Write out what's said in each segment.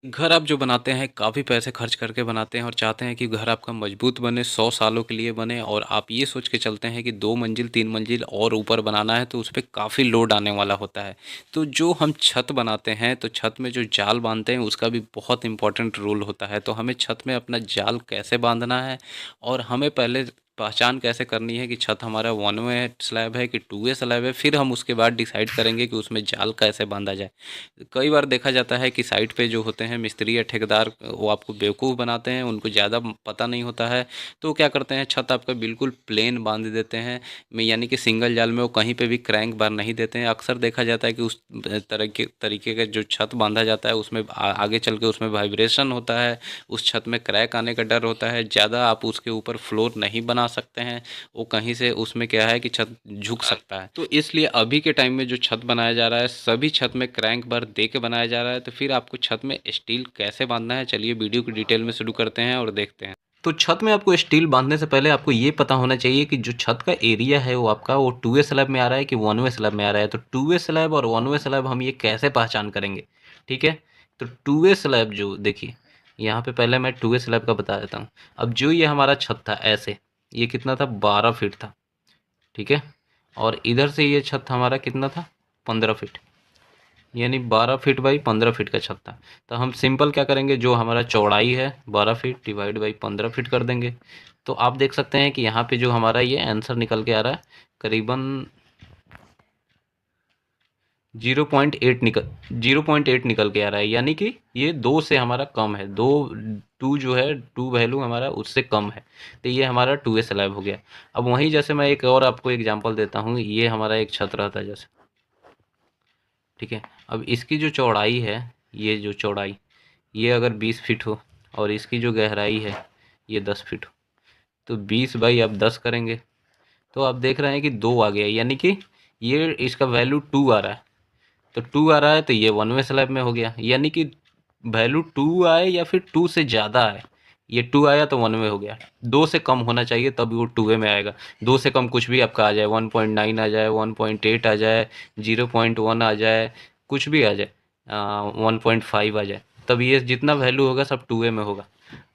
घर आप जो बनाते हैं काफ़ी पैसे खर्च करके बनाते हैं और चाहते हैं कि घर आपका मजबूत बने 100 सालों के लिए बने और आप ये सोच के चलते हैं कि 2 मंजिल 3 मंजिल और ऊपर बनाना है तो उस पे काफ़ी लोड आने वाला होता है। तो जो हम छत बनाते हैं तो छत में जो जाल बांधते हैं उसका भी बहुत इम्पोर्टेंट रोल होता है। तो हमें छत में अपना जाल कैसे बांधना है और हमें पहले पहचान कैसे करनी है कि छत हमारा 1 वे स्लैब है कि 2 वे स्लैब है, फिर हम उसके बाद डिसाइड करेंगे कि उसमें जाल कैसे बांधा जाए। कई बार देखा जाता है कि साइट पे जो होते हैं मिस्त्री या ठेकेदार वो आपको बेवकूफ़ बनाते हैं, उनको ज़्यादा पता नहीं होता है, तो वो क्या करते हैं छत आपका बिल्कुल प्लेन बांध देते हैं। में यानी कि सिंगल जाल में वो कहीं पे भी क्रैंक बार नहीं देते हैं। अक्सर देखा जाता है कि उस तरीके का जो छत बांधा जाता है उसमें आगे चल के उसमें वाइब्रेशन होता है, उस छत में क्रैक आने का डर होता है, ज़्यादा आप उसके ऊपर फ्लोर नहीं बना सकते हैं, वो कहीं से उसमें क्या है कि छत झुक सकता है। तो इसलिए अभी के टाइम में जो छत बनाया जा रहा है सभी छत में क्रैंक बार दे के बनाया जा रहा है। तो फिर आपको छत में स्टील कैसे बांधना है, चलिए वीडियो को डिटेल में शुरू करते हैं और देखते हैं। तो छत में आपको स्टील बांधने से पहले आपको ये पता होना चाहिए कि जो छत का एरिया है वो आपका वो 2 वे स्लैब में आ रहा है कि 1 वे स्लैब में आ रहा है। तो 2 वे स्लैब और 1 वे स्लैब हम ये कैसे पहचान करेंगे, ठीक है। तो 2 वे स्लैब जो देखिए यहाँ पे पहले मैं 2 वे स्लैब का बता देता हूँ। अब जो ये हमारा छत था ऐसे, ये कितना था 12 फीट था, ठीक है। और इधर से ये छत हमारा कितना था 15 फीट, यानी 12 फीट बाई 15 फीट का छत था। तो हम सिंपल क्या करेंगे, जो हमारा चौड़ाई है 12 फीट डिवाइड बाई 15 फीट कर देंगे। तो आप देख सकते हैं कि यहाँ पे जो हमारा ये आंसर निकल के आ रहा है करीबन 0.8 निकल के आ रहा है, यानी कि ये 2 से हमारा कम है, 2 जो है 2 वैल्यू हमारा उससे कम है। तो ये हमारा 2 ए स्लैब हो गया। अब वहीं जैसे मैं एक और आपको एग्जांपल देता हूँ, ये हमारा एक छत रहता है जैसे, ठीक है। अब इसकी जो चौड़ाई है, ये जो चौड़ाई ये अगर 20 फीट हो और इसकी जो गहराई है ये 10 फीट हो, तो 20 बाई आप 10 करेंगे तो आप देख रहे हैं कि 2 आ गया, यानी कि ये इसका वैल्यू 2 आ रहा है। तो 2 आ रहा है तो ये 1 वे स्लैब में हो गया, यानी कि वैल्यू 2 आए या फिर 2 से ज़्यादा आए। ये 2 आया तो 1 वे हो गया, 2 से कम होना चाहिए तब वो 2 वे में आएगा। 2 से कम कुछ भी आपका आ जाए, 1.9 आ जाए, 1.8 आ जाए, 0.1 आ जाए, कुछ भी आ जाए, 1.5 आ जाए, तब ये जितना वैल्यू होगा सब 2 वे में होगा।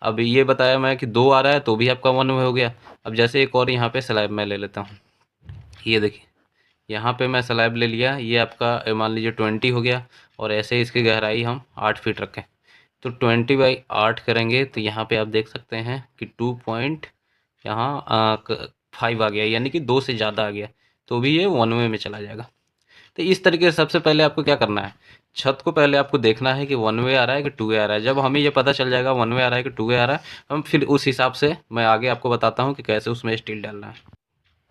अब ये बताया मैं कि 2 आ रहा है तो भी आपका 1 वे हो गया। अब जैसे एक और यहाँ पे स्लैब मैं ले लेता हूँ, ये देखिए यहाँ पे मैं स्लैब ले लिया, ये आपका मान लीजिए 20 हो गया और ऐसे इसकी गहराई हम 8 फीट रखें। तो 20 बाई 8 करेंगे तो यहाँ पे आप देख सकते हैं कि 2 पॉइंट यहाँ 5 आ गया, यानी कि 2 से ज़्यादा आ गया, तो भी ये 1 वे में चला जाएगा। तो इस तरीके से सबसे पहले आपको क्या करना है, छत को पहले आपको देखना है कि 1 वे आ रहा है कि 2 वे आ रहा है। जब हमें ये पता चल जाएगा 1 वे आ रहा है कि 2 वे आ रहा है, हम फिर उस हिसाब से मैं आगे आपको बताता हूँ कि कैसे उसमें स्टील डालना है।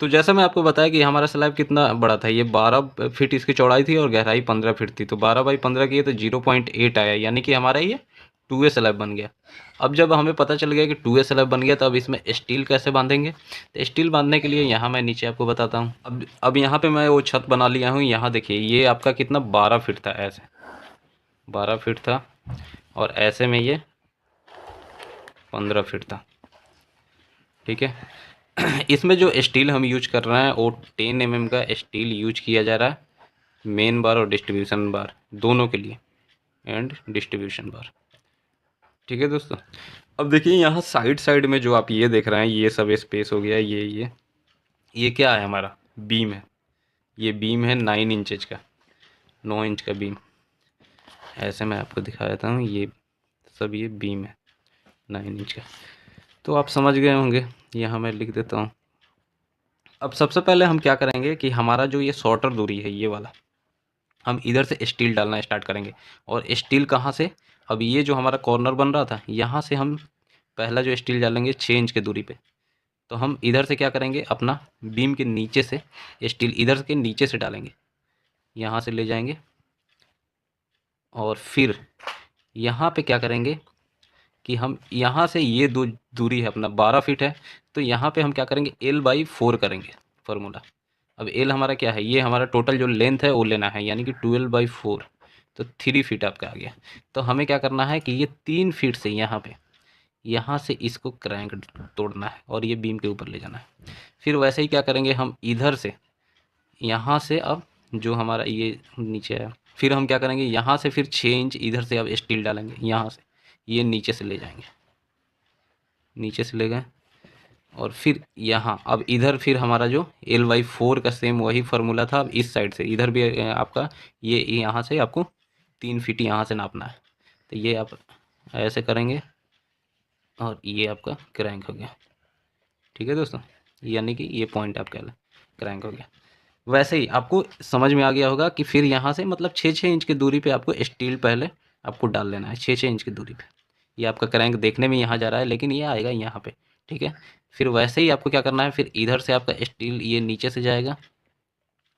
तो जैसा मैं आपको बताया कि हमारा स्लैब कितना बड़ा था, ये 12 फीट इसकी चौड़ाई थी और गहराई 15 फीट थी, तो 12 बाई 15 किए तो 0.8 आया, यानी कि हमारा ये 2 वे स्लैब बन गया। अब जब हमें पता चल गया कि 2 वे स्लैब बन गया तो अब इसमें स्टील कैसे बांधेंगे। तो स्टील बांधने के लिए यहाँ मैं नीचे आपको बताता हूँ। अब यहाँ पे मैं वो छत बना लिया हूँ, यहाँ देखिए ये आपका कितना 12 फीट था, ऐसे 12 फीट था और ऐसे में ये 15 फीट था, ठीक है। इसमें जो स्टील हम यूज कर रहे हैं वो 10 mm का स्टील यूज किया जा रहा है, मेन बार और डिस्ट्रीब्यूशन बार दोनों के लिए, एंड डिस्ट्रीब्यूशन बार, ठीक है दोस्तों। अब देखिए यहाँ साइड साइड में जो आप ये देख रहे हैं ये सब स्पेस हो गया, ये क्या है हमारा बीम है, ये बीम है 9 इंचज का, 9 इंच का बीम। ऐसे मैं आपको दिखा देता हूँ, ये सब ये बीम है 9 इंच का, तो आप समझ गए होंगे। यहाँ मैं लिख देता हूँ। अब सबसे पहले हम क्या करेंगे कि हमारा जो ये शॉर्टर दूरी है ये वाला, हम इधर से स्टील डालना स्टार्ट करेंगे। और स्टील कहाँ से, अब ये जो हमारा कॉर्नर बन रहा था यहाँ से हम पहला जो स्टील डालेंगे 6 इंच के दूरी पे। तो हम इधर से क्या करेंगे, अपना बीम के नीचे से स्टील इधर के नीचे से डालेंगे, यहाँ से ले जाएंगे और फिर यहाँ पे क्या करेंगे कि हम यहाँ से ये दूरी है अपना 12 फीट है, तो यहाँ पे हम क्या करेंगे L/4 करेंगे फार्मूला। अब एल हमारा क्या है, ये हमारा टोटल जो लेंथ है वो लेना है, यानी कि 12/4, तो 3 फीट आपका आ गया। तो हमें क्या करना है कि ये 3 फीट से यहाँ से इसको क्रैंक तोड़ना है और ये बीम के ऊपर ले जाना है। फिर वैसे ही क्या करेंगे हम इधर से यहाँ से, अब जो हमारा ये नीचे है फिर हम क्या करेंगे, यहाँ से फिर 6 इंच इधर से अब स्टील डालेंगे, यहाँ से ये नीचे से ले जाएंगे, नीचे से ले गए। और फिर यहाँ अब इधर फिर हमारा जो L/4 का सेम वही फार्मूला था, अब इस साइड से इधर भी आपका ये यहाँ से आपको 3 फीट यहाँ से नापना है। तो ये आप ऐसे करेंगे और ये आपका क्रैंक हो गया। ठीक है दोस्तों, यानी कि ये पॉइंट आप कह लें क्रैंक हो गया। वैसे ही आपको समझ में आ गया होगा कि फिर यहाँ से मतलब 6-6 इंच की दूरी पे आपको स्टील पहले आपको डाल लेना है, 6-6 इंच की दूरी पे। ये आपका क्रैंक देखने में यहाँ जा रहा है लेकिन ये आएगा यहाँ पे। ठीक है, फिर वैसे ही आपको क्या करना है, फिर इधर से आपका स्टील ये नीचे से जाएगा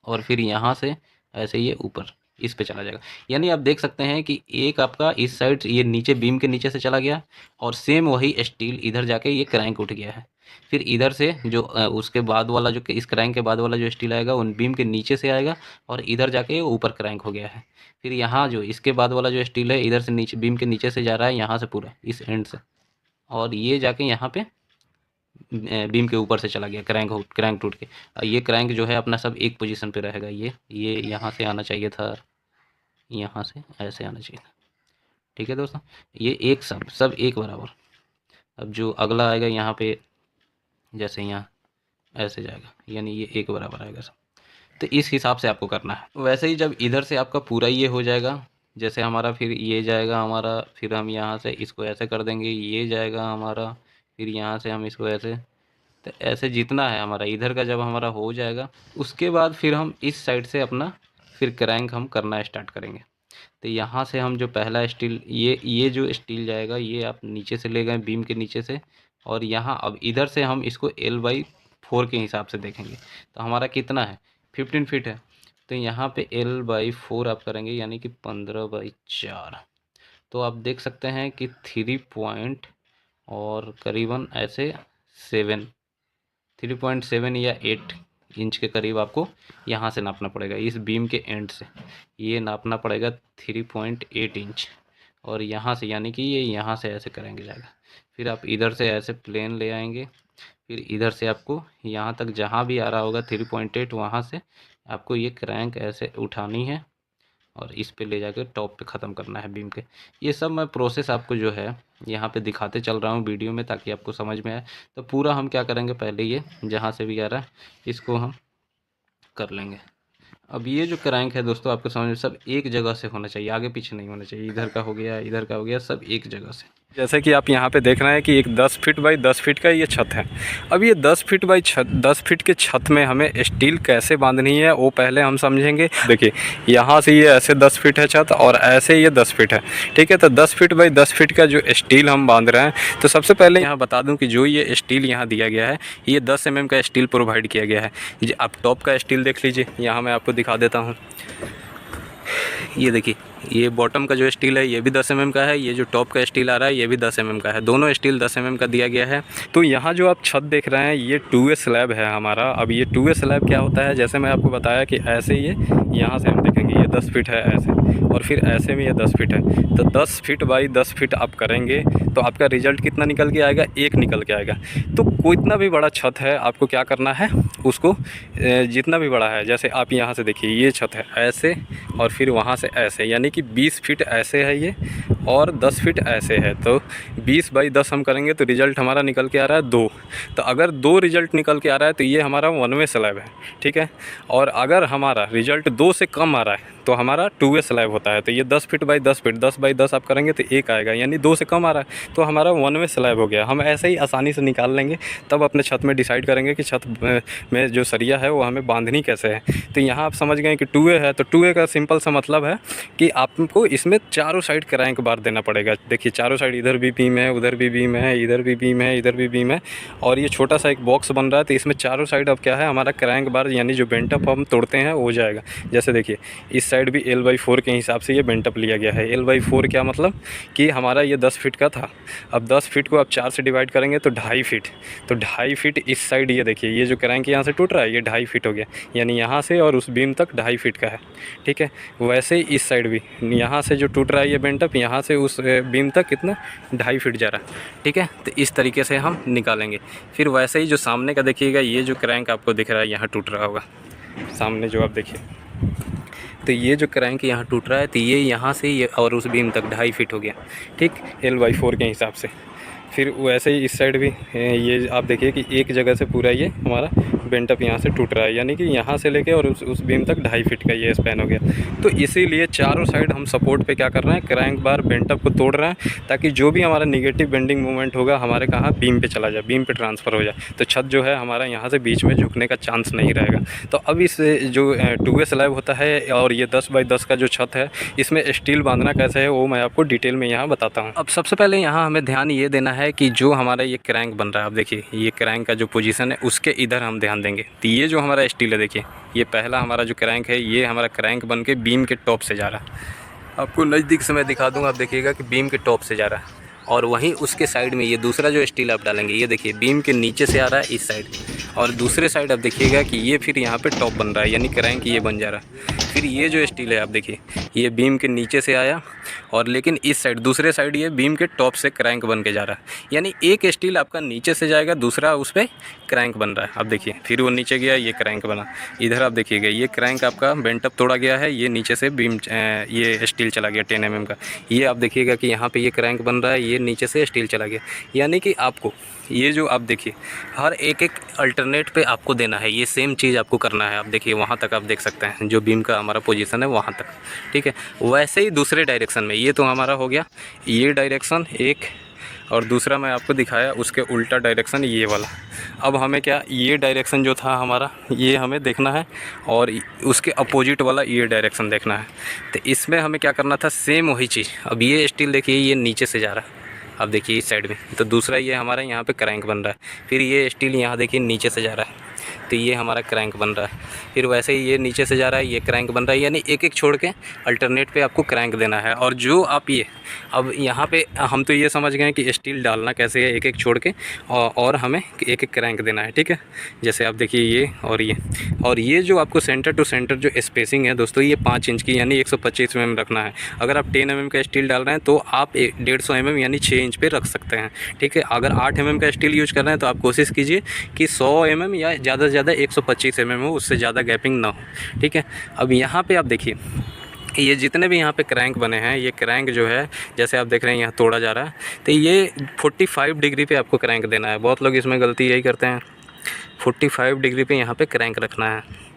और फिर यहाँ से ऐसे ये ऊपर इस पे चला जाएगा। यानी आप देख सकते हैं कि एक आपका इस साइड ये नीचे बीम के नीचे से चला गया और सेम वही स्टील इधर जाके ये क्रैंक उठ गया है। फिर इधर से जो उसके बाद वाला जो इस क्रैंक के बाद वाला जो स्टील आएगा उन बीम के नीचे से आएगा और इधर जाके ये ऊपर क्रैंक हो गया है। फिर यहाँ जो इसके बाद वाला जो स्टील है इधर से नीचे बीम के नीचे से जा रहा है, यहाँ से पूरा इस एंड से, और ये जाके यहाँ पे बीम के ऊपर से चला गया, क्रैंक टूट के। ये क्रैंक जो है अपना सब एक पोजीशन पे रहेगा। ये यहाँ से आना चाहिए था, यहाँ से ऐसे आना चाहिए था। ठीक है दोस्तों, ये एक सब एक बराबर। अब जो अगला आएगा यहाँ पे जैसे यहाँ ऐसे जाएगा, यानी ये एक बराबर आएगा सब। तो इस हिसाब से आपको करना है। वैसे ही जब इधर से आपका पूरा ये हो जाएगा, जैसे हमारा फिर ये जाएगा हमारा, फिर हम यहाँ से इसको ऐसे कर देंगे, ये जाएगा हमारा, फिर यहाँ से हम इसको ऐसे, तो ऐसे जितना है हमारा इधर का जब हमारा हो जाएगा, उसके बाद फिर हम इस साइड से अपना फिर क्रैंक हम करना स्टार्ट करेंगे। तो यहाँ से हम जो पहला स्टील ये जो स्टील जाएगा ये आप नीचे से ले गए बीम के नीचे से, और यहाँ अब इधर से हम इसको L/4 के हिसाब से देखेंगे। तो हमारा कितना है, 15 फीट है। तो यहाँ पे L/4 आप करेंगे यानी कि 15/4। तो आप देख सकते हैं कि 3 पॉइंट और करीबन ऐसे 3.7 या 8 इंच के करीब आपको यहाँ से नापना पड़ेगा, इस बीम के एंड से ये नापना पड़ेगा 3.8 इंच। और यहाँ से यानी कि ये यहाँ से ऐसे करेंगे जाएगा। फिर आप इधर से ऐसे प्लेन ले आएंगे, फिर इधर से आपको यहाँ तक जहाँ भी आ रहा होगा 3.8 वहाँ से आपको ये क्रैंक ऐसे उठानी है और इस पे ले जाकर टॉप पे ख़त्म करना है बीम के। ये सब मैं प्रोसेस आपको जो है यहाँ पे दिखाते चल रहा हूँ वीडियो में ताकि आपको समझ में आए। तो पूरा हम क्या करेंगे, पहले ये जहाँ से भी आ रहा है इसको हम कर लेंगे। अब ये जो क्रैंक है दोस्तों आपको समझ में सब एक जगह से होना चाहिए, आगे पीछे नहीं होना चाहिए। इधर का हो गया, इधर का हो गया, सब एक जगह से। जैसे कि आप यहाँ पे देख रहे हैं कि एक 10 फीट बाई 10 फीट का ये छत है। अब ये 10 फीट बाई 10 फीट के छत में हमें स्टील कैसे बांधनी है वो पहले हम समझेंगे। देखिए यहाँ से ये ऐसे 10 फीट है छत और ऐसे ये 10 फीट है। ठीक है, तो 10 फीट बाई 10 फीट का जो स्टील हम बांध रहे हैं, तो सबसे पहले यहाँ बता दूँ कि जो ये स्टील यहाँ दिया गया है ये 10 mm का स्टील प्रोवाइड किया गया है। जी आप टॉप का स्टील देख लीजिए, यहाँ मैं आपको दिखा देता हूँ। ये देखिए ये बॉटम का जो स्टील है ये भी 10 mm का है, ये जो टॉप का स्टील आ रहा है ये भी 10 mm का है, दोनों स्टील 10 mm का दिया गया है। तो यहाँ जो आप छत देख रहे हैं ये 2A स्लैब है हमारा। अब ये 2A स्लैब क्या होता है, जैसे मैं आपको बताया कि ऐसे ये यहाँ से हम देखेंगे ये 10 फीट है ऐसे, और फिर ऐसे में ये 10 फीट है। तो 10 फीट बाई 10 फीट आप करेंगे तो आपका रिजल्ट कितना निकल के आएगा, 1 निकल के आएगा। तो कोई इतना भी बड़ा छत है आपको क्या करना है, उसको जितना भी बड़ा है, जैसे आप यहाँ से देखिए ये छत है ऐसे और फिर वहाँ से ऐसे, यानी कि 20 फीट ऐसे है ये और 10 फीट ऐसे है। तो 20 बाई 10 हम करेंगे तो रिज़ल्ट हमारा निकल के आ रहा है 2। तो अगर 2 रिज़ल्ट निकल के आ रहा है तो ये हमारा 1 वे स्लैब है। ठीक है, और अगर हमारा रिज़ल्ट 2 से कम आ रहा है तो हमारा 2 वे स्लैब होता है। तो ये 10 फीट बाई 10 फीट, 10 बाई 10 आप करेंगे तो 1 आएगा, यानी 2 से कम आ रहा है तो हमारा 1 वे स्लैब हो गया। हम ऐसे ही आसानी से निकाल लेंगे, तब अपने छत में डिसाइड करेंगे कि छत में जो सरिया है वो हमें बांधनी कैसे है। तो यहाँ आप समझ गए कि 2 वे है, तो 2 वे का सिंपल सा मतलब है कि आपको इसमें चारों साइड क्रैंक बार देना पड़ेगा। देखिए चारों साइड, इधर भी बीम है, उधर भी बीम है, इधर भी बीम है, इधर भी बीम है, और ये छोटा सा एक बॉक्स बन रहा है। तो इसमें चारों साइड अब क्या है हमारा क्रैंक बार यानी जो बेंटअप हम तोड़ते हैं वो हो जाएगा। जैसे देखिए इस साइड भी L/4 के हिसाब से ये बेंटअप लिया गया है। L/4 क्या मतलब कि हमारा ये 10 फीट का था, अब 10 फीट को आप 4 से डिवाइड करेंगे तो 2.5 फीट। तो 2.5 फीट इस साइड, ये देखिए ये जो क्रैंक यहाँ से टूट रहा है ये 2.5 फीट हो गया, यानी यहाँ से और उस बीम तक 2.5 फीट का है। ठीक है, वैसे ही इस साइड भी यहाँ से जो टूट रहा है ये बेंटअप यहाँ से उस बीम तक कितना 2.5 फीट जा रहा है। ठीक है, तो इस तरीके से हम निकालेंगे। फिर वैसे ही जो सामने का देखिएगा, ये जो क्रैंक आपको दिख रहा है यहाँ टूट रहा होगा, सामने जो आप देखिए तो ये जो क्रैंक यहाँ टूट रहा है, तो ये यहाँ से ये और उस बीम तक 2.5 फीट हो गया, ठीक, L/4 के हिसाब से। फिर वैसे ही इस साइड भी ये आप देखिए कि एक जगह से पूरा ये हमारा बेंट अप यहाँ से टूट रहा है, यानी कि यहाँ से लेके और उस बीम तक 2.5 फीट का ये स्पैन हो गया। तो इसीलिए चारों साइड हम सपोर्ट पे क्या कर रहे हैं, क्रैंक बार बेंट अप को तोड़ रहे हैं, ताकि जो भी हमारा निगेटिव बेंडिंग मूवमेंट होगा हमारे कहाँ, बीम पे चला जाए, बीम पे ट्रांसफ़र हो जाए, तो छत जो है हमारा यहाँ से बीच में झुकने का चांस नहीं रहेगा। तो अब इस जो 2A स्लैब होता है और ये 10x10 का जो छत है, इसमें स्टील बांधना कैसे है वो मैं आपको डिटेल में यहाँ बताता हूँ। अब सबसे पहले यहाँ हमें ध्यान ये देना है कि जो हमारा ये क्रैंक बन रहा है, आप देखिए ये क्रैंक का जो पोजीशन है उसके इधर हम ध्यान देंगे। तो ये जो हमारा स्टील है, देखिए ये पहला हमारा जो क्रैंक है, ये हमारा क्रैंक बन के बीम के टॉप से जा रहा है। आपको नज़दीक से मैं दिखा दूँगा, आप देखिएगा कि बीम के टॉप से जा रहा है। और वहीं उसके साइड में ये दूसरा जो स्टील आप डालेंगे, ये देखिए बीम के नीचे से आ रहा है इस साइड, और दूसरे साइड आप देखिएगा कि ये फिर यहाँ पे टॉप बन रहा है, यानी क्रैंक ये बन जा रहा है। फिर ये जो स्टील है आप देखिए, ये बीम के नीचे से आया और लेकिन इस साइड दूसरे साइड ये बीम के टॉप से क्रैंक बन के जा रहा है, यानी एक स्टील आपका नीचे से जाएगा, दूसरा उस पर क्रैंक बन रहा है। आप देखिए फिर वो नीचे गया, ये क्रैंक बना। इधर आप देखिएगा ये क्रैंक आपका बेंट अप तोड़ा गया है, ये नीचे से बीम ये स्टील चला गया 10 mm का। ये आप देखिएगा कि यहाँ पे ये क्रैंक बन रहा है, ये नीचे से स्टील चला गया, यानी कि आपको ये जो आप देखिए हर एक अल्टरनेट पे आपको देना है, ये सेम चीज़ आपको करना है। आप देखिए वहाँ तक आप देख सकते हैं जो बीम का हमारा पोजीशन है वहाँ तक, ठीक है। वैसे ही दूसरे डायरेक्शन में, ये तो हमारा हो गया ये डायरेक्शन एक, और दूसरा मैं आपको दिखाया उसके उल्टा डायरेक्शन ये वाला। अब हमें क्या, ये डायरेक्शन जो था हमारा ये हमें देखना है और उसके अपोजिट वाला ये डायरेक्शन देखना है। तो इसमें हमें क्या करना था, सेम वही चीज़। अब ये स्टील देखिए ये नीचे से जा रहा है, अब देखिए इस साइड में, तो दूसरा ये हमारा यहाँ पे क्रैंक बन रहा है। फिर ये स्टील यहाँ देखिए नीचे से जा रहा है, तो ये हमारा क्रैंक बन रहा है। फिर वैसे ही ये नीचे से जा रहा है, ये क्रैंक बन रहा है, यानी एक एक छोड़ के अल्टरनेट पे आपको क्रैंक देना है। और जो आप ये अब यहाँ पे हम तो ये समझ गए कि स्टील डालना कैसे है, एक एक छोड़ के और हमें एक एक क्रैंक देना है, ठीक है। जैसे आप देखिए ये और ये जो आपको सेंटर टू सेंटर जो स्पेसिंग है दोस्तों, ये 5 इंच की यानी 125 mm रखना है। अगर आप 10 mm का स्टील डाल रहे हैं तो आप 150 mm यानी 6 इंच पे रख सकते हैं, ठीक है। अगर 8 mm का स्टील यूज कर रहे हैं तो आप कोशिश कीजिए कि 100 mm या ज़्यादा से ज़्यादा 125 mm हो, उससे ज़्यादा गैपिंग ना हो, ठीक है। अब यहाँ पे आप देखिए ये जितने भी यहाँ पे क्रैंक बने हैं, ये क्रैंक जो है जैसे आप देख रहे हैं यहाँ तोड़ा जा रहा है, तो ये 45 डिग्री पे आपको क्रैंक देना है। बहुत लोग इसमें गलती यही करते हैं, 45 डिग्री पे यहाँ पे क्रैंक रखना है।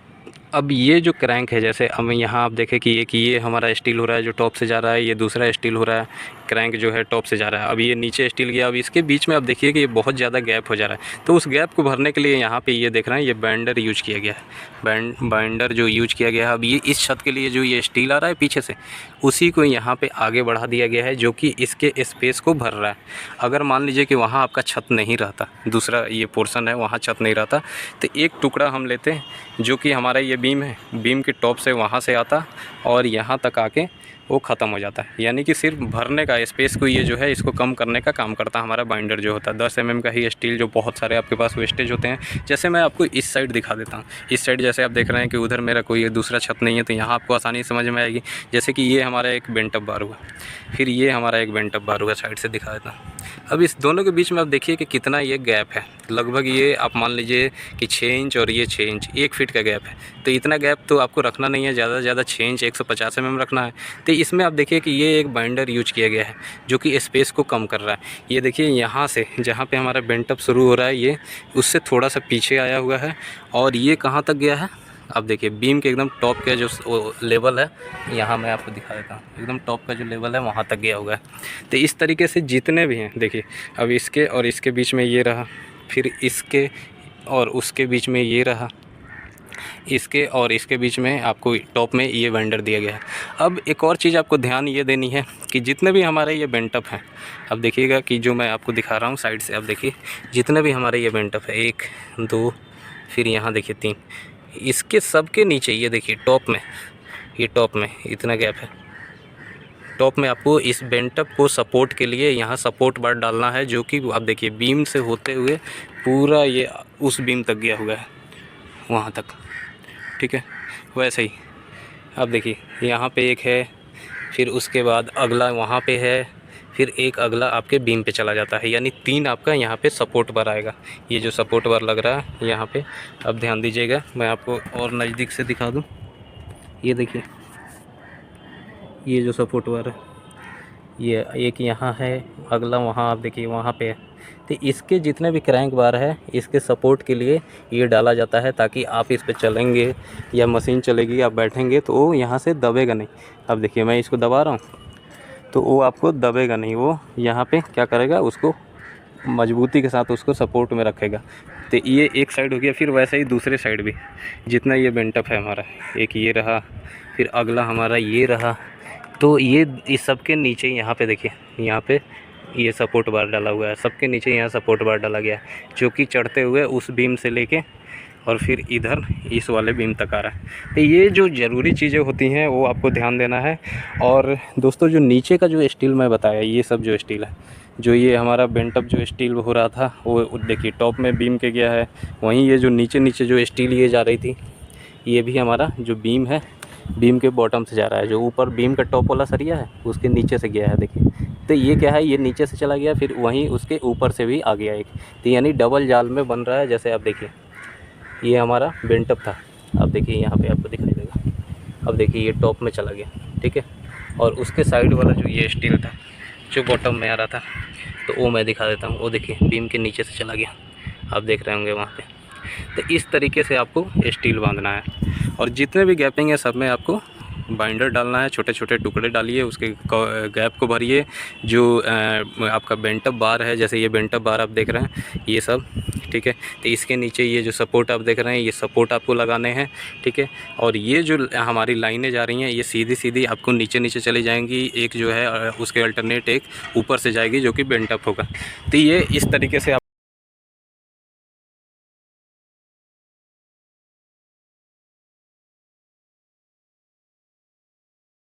अब ये जो क्रैंक है, जैसे हम यहाँ आप देखें कि ये हमारा स्टील हो रहा है जो टॉप से जा रहा है, ये दूसरा स्टील हो रहा है, क्रैंक जो है टॉप से जा रहा है। अब ये नीचे स्टील गया, अब इसके बीच में आप देखिए कि ये बहुत ज़्यादा गैप हो जा रहा है। तो उस गैप को भरने के लिए यहाँ पे ये देख रहे हैं ये बाइंडर यूज किया गया है, बाइंडर जो यूज किया गया है। अब ये इस छत के लिए जो ये स्टील आ रहा है पीछे से, उसी को यहाँ पे आगे बढ़ा दिया गया है, जो कि इसके स्पेस को भर रहा है। अगर मान लीजिए कि वहाँ आपका छत नहीं रहता, दूसरा ये पोर्शन है वहाँ छत नहीं रहता, तो एक टुकड़ा हम लेते हैं जो कि हमारा ये बीम है, बीम के टॉप से वहाँ से आता और यहाँ तक आके वो ख़त्म हो जाता है। यानी कि सिर्फ भरने का स्पेस को ये जो है इसको कम करने का काम करता है हमारा बाइंडर जो होता है। 10 mm का ही स्टील जो बहुत सारे आपके पास वेस्टेज होते हैं। जैसे मैं आपको इस साइड दिखा देता हूँ, इस साइड जैसे आप देख रहे हैं कि उधर मेरा कोई दूसरा छत नहीं है, तो यहाँ आपको आसानी समझ में आएगी। जैसे कि ये हमारा एक बेंट अप बार हुआ, फिर ये हमारा एक बेंट अप बार हुआ, साइड से दिखा देता हूँ। अब इस दोनों के बीच में आप देखिए कि कितना ये गैप है, लगभग ये आप मान लीजिए कि 6 इंच और ये 6 इंच, 1 फीट का गैप है। तो इतना गैप तो आपको रखना नहीं है, ज़्यादा से ज़्यादा 6 इंच 150 mm रखना है। तो इसमें आप देखिए कि ये एक बाइंडर यूज किया गया है जो कि स्पेस को कम कर रहा है। ये देखिए यहाँ से जहाँ पे हमारा बेंट अप शुरू हो रहा है, ये उससे थोड़ा सा पीछे आया हुआ है, और ये कहाँ तक गया है आप देखिए बीम के एकदम टॉप का जो लेवल है, यहाँ मैं आपको दिखा देता हूँ, एकदम टॉप का जो लेवल है वहाँ तक गया हुआ है। तो इस तरीके से जितने भी हैं देखिए, अब इसके और इसके बीच में ये रहा, फिर इसके और उसके बीच में ये रहा, इसके और इसके बीच में आपको टॉप में ये बाइंडर दिया गया है। अब एक और चीज़ आपको ध्यान ये देनी है कि जितने भी हमारे ये बेंट अप हैं, अब देखिएगा कि जो मैं आपको दिखा रहा हूँ साइड से, अब देखिए जितने भी हमारे ये बेंट अप है, 1 2 फिर यहाँ देखिए 3, इसके सब के नीचे ये देखिए टॉप में, ये टॉप में इतना गैप है। टॉप में आपको इस बेंट अप को सपोर्ट के लिए यहाँ सपोर्ट बार डालना है, जो कि आप देखिए बीम से होते हुए पूरा ये उस बीम तक गया हुआ है वहाँ तक, ठीक है। वैसे ही अब देखिए यहाँ पे एक है, फिर उसके बाद अगला वहाँ पे है, फिर एक अगला आपके बीम पे चला जाता है, यानी 3 आपका यहाँ पे सपोर्ट बार आएगा। ये जो सपोर्ट बार लग रहा है यहाँ पे, अब ध्यान दीजिएगा, मैं आपको और नज़दीक से दिखा दूँ। ये देखिए ये जो सपोर्ट वायर है, ये एक यहाँ है, अगला वहाँ आप देखिए वहाँ पे है। तो इसके जितने भी क्रैंक बार है, इसके सपोर्ट के लिए ये डाला जाता है, ताकि आप इस पे चलेंगे या मशीन चलेगी, आप बैठेंगे तो वो यहाँ से दबेगा नहीं। अब देखिए मैं इसको दबा रहा हूँ तो वो आपको दबेगा नहीं, वो यहाँ पे क्या करेगा, उसको मजबूती के साथ उसको सपोर्ट में रखेगा। तो ये एक साइड हो गया। फिर वैसे ही दूसरे साइड भी जितना ये बेंटअप है हमारा, एक ये रहा, फिर अगला हमारा ये रहा। तो ये इस सब के नीचे यहाँ पे देखिए, यहाँ पे ये सपोर्ट बार डाला हुआ है, सबके नीचे यहाँ सपोर्ट बार डाला गया है, जो कि चढ़ते हुए उस बीम से लेके और फिर इधर इस वाले बीम तक आ रहा है। तो ये जो ज़रूरी चीज़ें होती हैं वो आपको ध्यान देना है। और दोस्तों जो नीचे का जो स्टील मैं बताया, ये सब जो स्टील है, जो ये हमारा बेंटअप जो स्टील हो रहा था वो देखिए टॉप में बीम के गया है। वहीं ये जो नीचे नीचे जो स्टील ये जा रही थी, ये भी हमारा जो बीम है, बीम के बॉटम से जा रहा है। जो ऊपर बीम का टॉप वाला सरिया है उसके नीचे से गया है देखिए। तो ये क्या है, ये नीचे से चला गया, फिर वहीं उसके ऊपर से भी आ गया एक। तो यानी डबल जाल में बन रहा है। जैसे आप देखिए ये हमारा बेंटअप था, अब देखिए यहाँ पे आपको दिखाई देगा। अब देखिए ये टॉप में चला गया, ठीक है। और उसके साइड वाला जो ये स्टील था जो बॉटम में आ रहा था, तो वो मैं दिखा देता हूँ। वो देखिए बीम के नीचे से चला गया, आप देख रहे होंगे वहाँ पे। तो इस तरीके से आपको स्टील बांधना है। और जितने भी गैपिंग है सब में आपको बाइंडर डालना है, छोटे छोटे टुकड़े डालिए, उसके गैप को भरिए। जो आपका बेंटअप बार है, जैसे ये बेंटअप बार आप देख रहे हैं ये सब, ठीक है। तो इसके नीचे ये जो सपोर्ट आप देख रहे हैं, ये सपोर्ट आपको लगाने हैं, ठीक है। और ये जो हमारी लाइनें जा रही हैं, ये सीधी सीधी आपको नीचे नीचे चली जाएंगी। एक जो है उसके अल्टरनेट एक ऊपर से जाएगी जो कि बेंटअप होगा। तो ये इस तरीके से